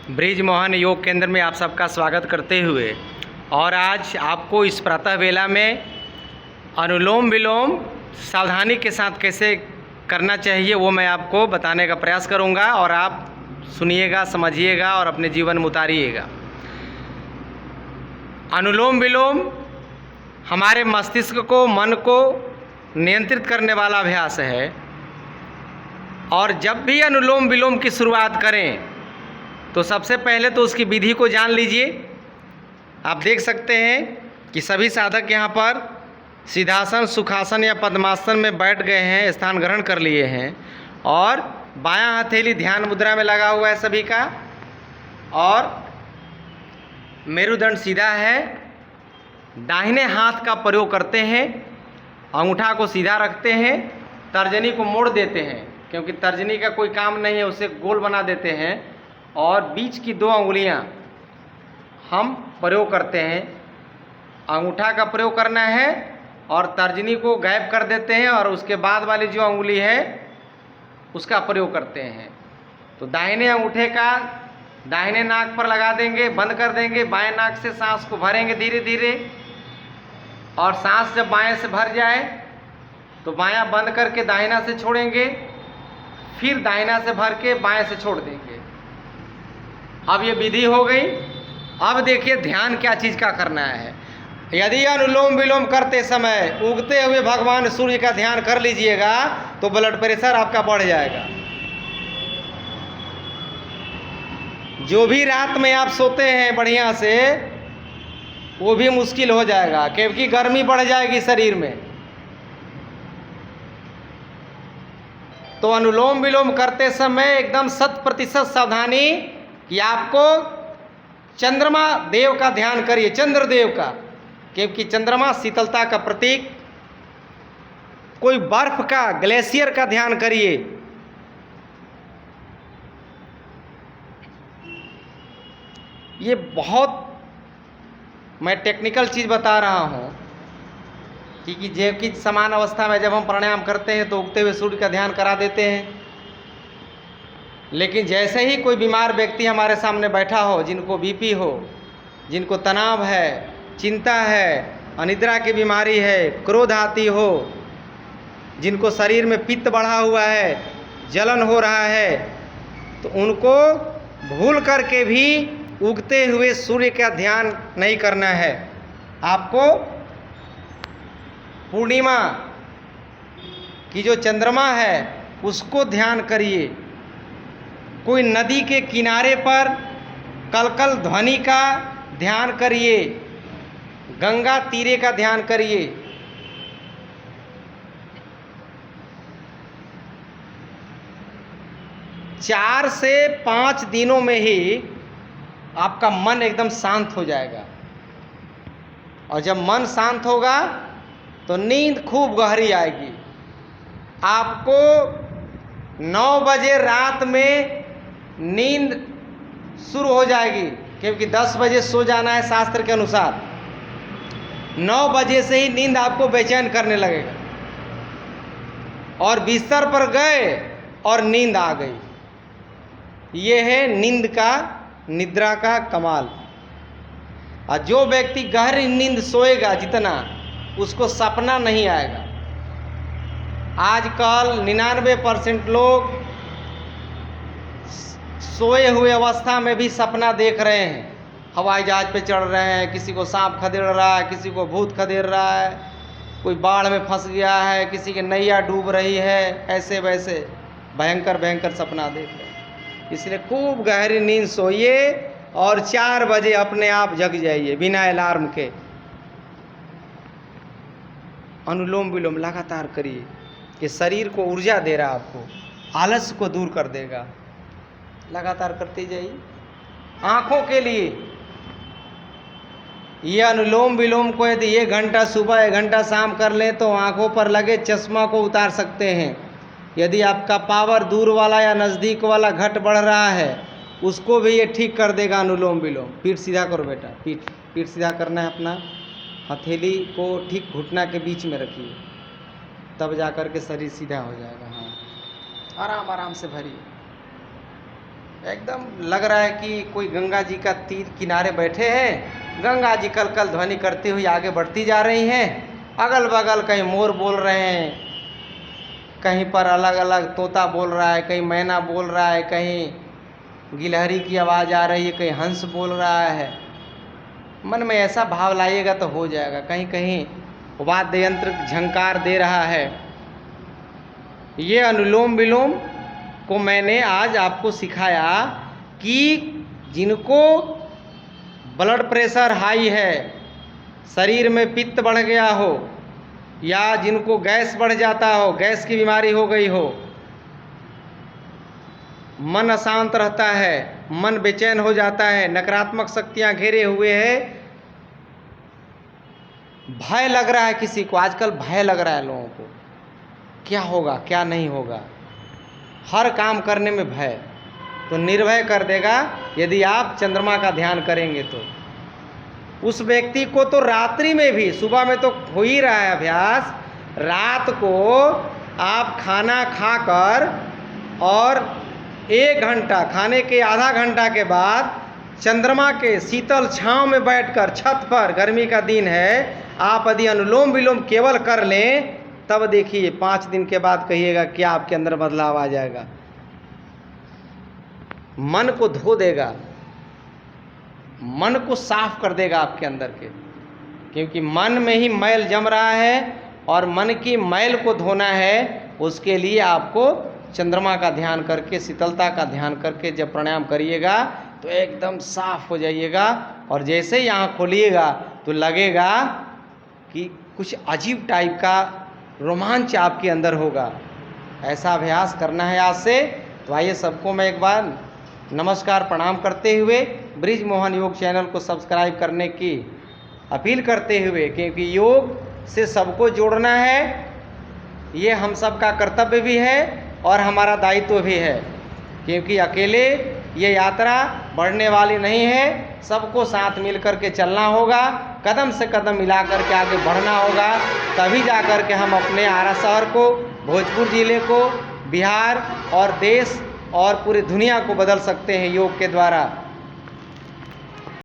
Bridge Mohan योग केंद्र में आप सबका स्वागत करते हुए और आज आपको इस प्रातः वेला में अनुलोम विलोम सावधानी के साथ कैसे करना चाहिए वो मैं आपको बताने का प्रयास करूंगा और आप सुनिएगा, समझिएगा और अपने जीवन में उतारिएगा। अनुलोम विलोम हमारे मस्तिष्क को, मन को नियंत्रित करने वाला अभ्यास है और जब भी अनुलोम विलोम की शुरुआत करें तो सबसे पहले तो उसकी विधि को जान लीजिए। आप देख सकते हैं कि सभी साधक यहाँ पर सिद्धासन, सुखासन या पद्मासन में बैठ गए हैं, स्थान ग्रहण कर लिए हैं और बायां हथेली ध्यान मुद्रा में लगा हुआ है सभी का और मेरुदंड सीधा है। दाहिने हाथ का प्रयोग करते हैं, अंगूठा को सीधा रखते हैं, तर्जनी को मोड़ देते हैं क्योंकि तर्जनी का कोई काम नहीं है, उसे गोल बना देते हैं और बीच की दो अंगुलियां हम प्रयोग करते हैं। अंगूठा का प्रयोग करना है और तर्जनी को गायब कर देते हैं और उसके बाद वाली जो अंगुली है उसका प्रयोग करते हैं। तो दाहिने अंगूठे का दाहिने नाक पर लगा देंगे, बंद कर देंगे, बाएं नाक से सांस को भरेंगे धीरे धीरे और सांस जब बाएं से भर जाए तो बायां बंद करके दाहिना से छोड़ेंगे, फिर दाहिना से भर के बाएं से छोड़ देंगे। अब ये विधि हो गई। अब देखिए ध्यान क्या चीज़ का करना है। यदि अनुलोम विलोम करते समय उगते हुए भगवान सूर्य का ध्यान कर लीजिएगा तो ब्लड प्रेशर आपका बढ़ जाएगा। जो भी रात में आप सोते हैं बढ़िया से वो भी मुश्किल हो जाएगा क्योंकि गर्मी बढ़ जाएगी शरीर में। तो अनुलोम विलोम करते समय एकदम 100% सावधानी कि आपको चंद्रमा देव का ध्यान करिए, चंद्र देव का, क्योंकि चंद्रमा शीतलता का प्रतीक। कोई बर्फ का, ग्लेशियर का ध्यान करिए। ये बहुत मैं टेक्निकल चीज़ बता रहा हूँ क्योंकि जबकि समान अवस्था में जब हम प्राणायाम करते हैं तो उगते हुए सूर्य का ध्यान करा देते हैं, लेकिन जैसे ही कोई बीमार व्यक्ति हमारे सामने बैठा हो, जिनको बीपी हो, जिनको तनाव है, चिंता है, अनिद्रा की बीमारी है, क्रोध आती हो, जिनको शरीर में पित्त बढ़ा हुआ है, जलन हो रहा है, तो उनको भूल करके भी उगते हुए सूर्य का ध्यान नहीं करना है। आपको पूर्णिमा की जो चंद्रमा है उसको ध्यान करिए। कोई नदी के किनारे पर कलकल ध्वनि का ध्यान करिए, गंगा तीरे का ध्यान करिए। चार से 5 दिनों में ही आपका मन एकदम शांत हो जाएगा और जब मन शांत होगा तो नींद खूब गहरी आएगी। आपको 9 बजे रात में नींद शुरू हो जाएगी क्योंकि 10 बजे सो जाना है शास्त्र के अनुसार। 9 बजे से ही नींद आपको बेचैन करने लगेगा और बिस्तर पर गए और नींद आ गई। ये है नींद का, निद्रा का कमाल। और जो व्यक्ति गहरी नींद सोएगा जितना, उसको सपना नहीं आएगा। आजकल 99% लोग सोए हुए अवस्था में भी सपना देख रहे हैं। हवाई जहाज पे चढ़ रहे हैं, किसी को सांप खदेड़ रहा है, किसी को भूत खदेड़ रहा है, कोई बाढ़ में फंस गया है, किसी की नैया डूब रही है, ऐसे वैसे भयंकर भयंकर सपना देख रहे हैं। इसलिए खूब गहरी नींद सोइए और 4 बजे अपने आप जग जाइए बिना अलार्म के। अनुलोम विलोम लगातार करिए कि शरीर को ऊर्जा दे रहा, आपको आलस को दूर कर देगा। लगातार करते जाइए। आँखों के लिए ये अनुलोम विलोम को यदि 1 घंटा सुबह 1 घंटा शाम कर लें तो आँखों पर लगे चश्मा को उतार सकते हैं। यदि आपका पावर दूर वाला या नज़दीक वाला घट बढ़ रहा है उसको भी ये ठीक कर देगा अनुलोम विलोम। पीठ सीधा करो बेटा, पीठ सीधा करना है अपना। हथेली को ठीक घुटना के बीच में रखिए, तब जा कर के शरीर सीधा हो जाएगा। हाँ, आराम आराम से भरिए। एकदम लग रहा है कि कोई गंगा जी का तीर किनारे बैठे हैं। गंगा जी कल कल ध्वनि करती हुई आगे बढ़ती जा रही हैं। अगल बगल कहीं मोर बोल रहे हैं, कहीं पर अलग अलग तोता बोल रहा है, कहीं मैना बोल रहा है, कहीं गिलहरी की आवाज़ आ रही है, कहीं हंस बोल रहा है। मन में ऐसा भाव लाइएगा तो हो जाएगा। कहीं कहीं वाद्य यंत्र झंकार दे रहा है। ये अनुलोम विलोम को मैंने आज आपको सिखाया कि जिनको ब्लड प्रेशर हाई है, शरीर में पित्त बढ़ गया हो, या जिनको गैस बढ़ जाता हो, गैस की बीमारी हो गई हो, मन अशांत रहता है, मन बेचैन हो जाता है, नकारात्मक शक्तियां घेरे हुए हैं, भय लग रहा है किसी को, आजकल भय लग रहा है लोगों को, क्या होगा क्या नहीं होगा, हर काम करने में भय, तो निर्भय कर देगा यदि आप चंद्रमा का ध्यान करेंगे तो। उस व्यक्ति को तो रात्रि में भी, सुबह में तो हो ही रहा है अभ्यास, रात को आप खाना खाकर और 1 घंटा, खाने के आधा घंटा के बाद चंद्रमा के शीतल छांव में बैठकर छत पर, गर्मी का दिन है, आप यदि अनुलोम विलोम केवल कर लें, तब देखिए 5 दिन के बाद कहिएगा क्या आपके अंदर बदलाव आ जाएगा। मन को धो देगा, मन को साफ कर देगा आपके अंदर के, क्योंकि मन में ही मैल जम रहा है और मन की मैल को धोना है। उसके लिए आपको चंद्रमा का ध्यान करके, शीतलता का ध्यान करके जब प्राणायाम करिएगा तो एकदम साफ हो जाइएगा, और जैसे ही आँख खोलिएगा तो लगेगा कि कुछ अजीब टाइप का रोमांच आपके अंदर होगा। ऐसा अभ्यास करना है आज से। तो आइए सबको मैं एक बार नमस्कार प्रणाम करते हुए ब्रिज मोहन योग चैनल को सब्सक्राइब करने की अपील करते हुए, क्योंकि योग से सबको जोड़ना है, ये हम सब का कर्तव्य भी है और हमारा दायित्व भी है, क्योंकि अकेले ये यात्रा बढ़ने वाली नहीं है, सबको साथ मिल कर के चलना होगा, कदम से कदम मिला कर के आगे बढ़ना होगा, तभी जा कर के हम अपने आरा शहर को, भोजपुर ज़िले को, बिहार और देश और पूरी दुनिया को बदल सकते हैं योग के द्वारा।